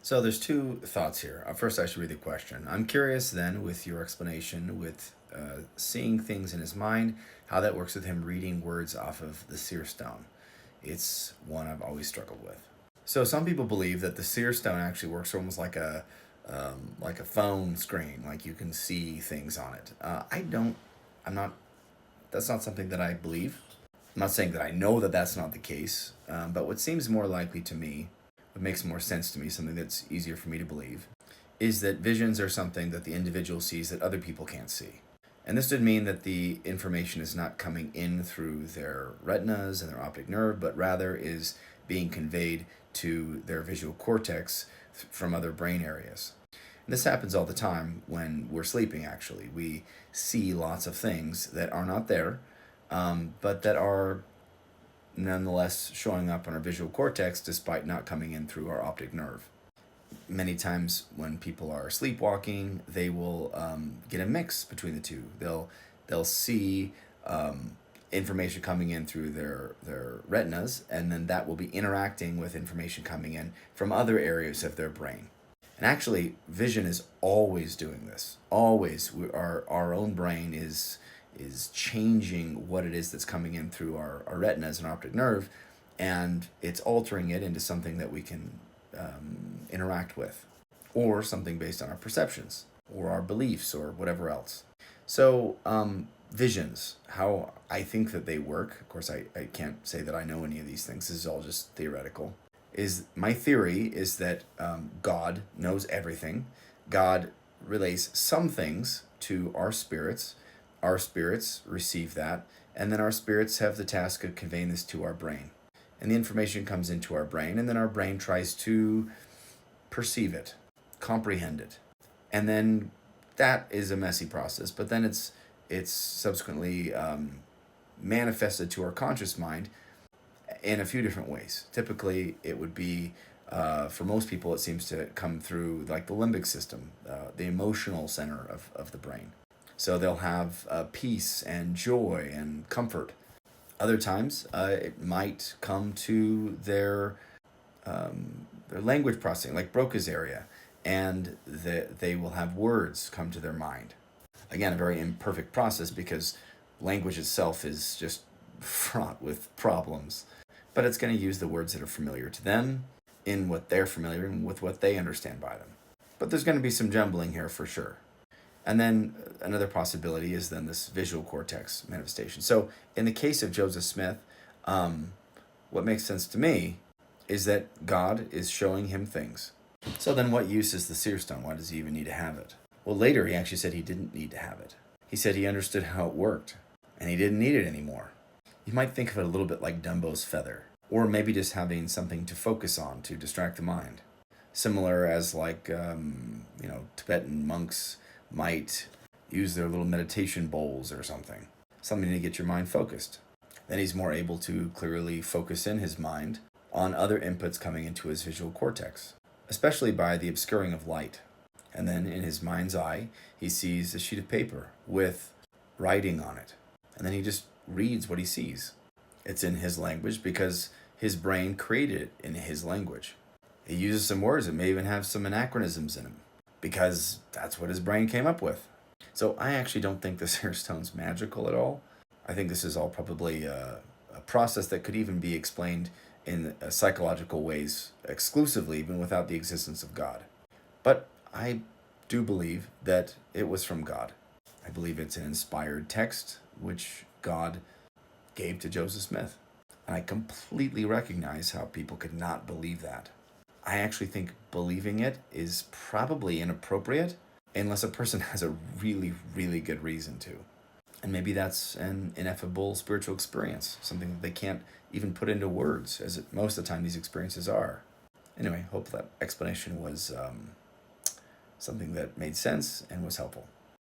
So there's two thoughts here. First, I should read the question. I'm curious then, with your explanation, with seeing things in his mind, how that works with him reading words off of the seer stone. It's one I've always struggled with. So some people believe that the seer stone actually works almost like a phone screen, like you can see things on it. I don't. I'm not. That's not something that I believe. I'm not saying that I know that that's not the case, but what seems more likely to me, what makes more sense to me, something that's easier for me to believe, is that visions are something that the individual sees that other people can't see. And this would mean that the information is not coming in through their retinas and their optic nerve, but rather is being conveyed to their visual cortex from other brain areas. And this happens all the time when we're sleeping, actually. We see lots of things that are not there, but that are nonetheless showing up on our visual cortex despite not coming in through our optic nerve. Many times when people are sleepwalking, they will get a mix between the two. They'll see information coming in through their retinas, and then that will be interacting with information coming in from other areas of their brain. And actually, vision is always doing this. Always, our own brain is changing what it is that's coming in through our retinas and optic nerve, and it's altering it into something that we can interact with, or something based on our perceptions, or our beliefs, or whatever else. So, visions, how I think that they work, of course, I can't say that I know any of these things, this is all just theoretical, is my theory is that God knows everything. God relays some things to our spirits receive that, and then our spirits have the task of conveying this to our brain. And the information comes into our brain, and then our brain tries to perceive it, comprehend it. And then that is a messy process, but then it's subsequently manifested to our conscious mind in a few different ways. Typically, it would be, for most people, it seems to come through like the limbic system, the emotional center of the brain. So they'll have peace and joy and comfort. Other times, it might come to their language processing, like Broca's area, and they will have words come to their mind. Again, a very imperfect process because language itself is just fraught with problems. But it's going to use the words that are familiar to them in what they're familiar and with what they understand by them. But there's going to be some jumbling here for sure. And then another possibility is then this visual cortex manifestation. So in the case of Joseph Smith, what makes sense to me is that God is showing him things. So then what use is the seer stone? Why does he even need to have it? Well, later he actually said he didn't need to have it. He said he understood how it worked, and he didn't need it anymore. You might think of it a little bit like Dumbo's feather, or maybe just having something to focus on to distract the mind. Similar as like, Tibetan monks might use their little meditation bowls or something to get your mind focused. Then he's more able to clearly focus in his mind on other inputs coming into his visual cortex, especially by the obscuring of light. And then in his mind's eye, he sees a sheet of paper with writing on it. And then he just reads what he sees. It's in his language because his brain created it in his language. He uses some words that may even have some anachronisms in them, because that's what his brain came up with. So I actually don't think the seer stone's magical at all. I think this is all probably a process that could even be explained in psychological ways exclusively, even without the existence of God. But I do believe that it was from God. I believe it's an inspired text which God gave to Joseph Smith. And I completely recognize how people could not believe that. I actually think believing it is probably inappropriate unless a person has a really, really good reason to. And maybe that's an ineffable spiritual experience, something that they can't even put into words, as most of the time these experiences are. Anyway, hope that explanation was something that made sense and was helpful.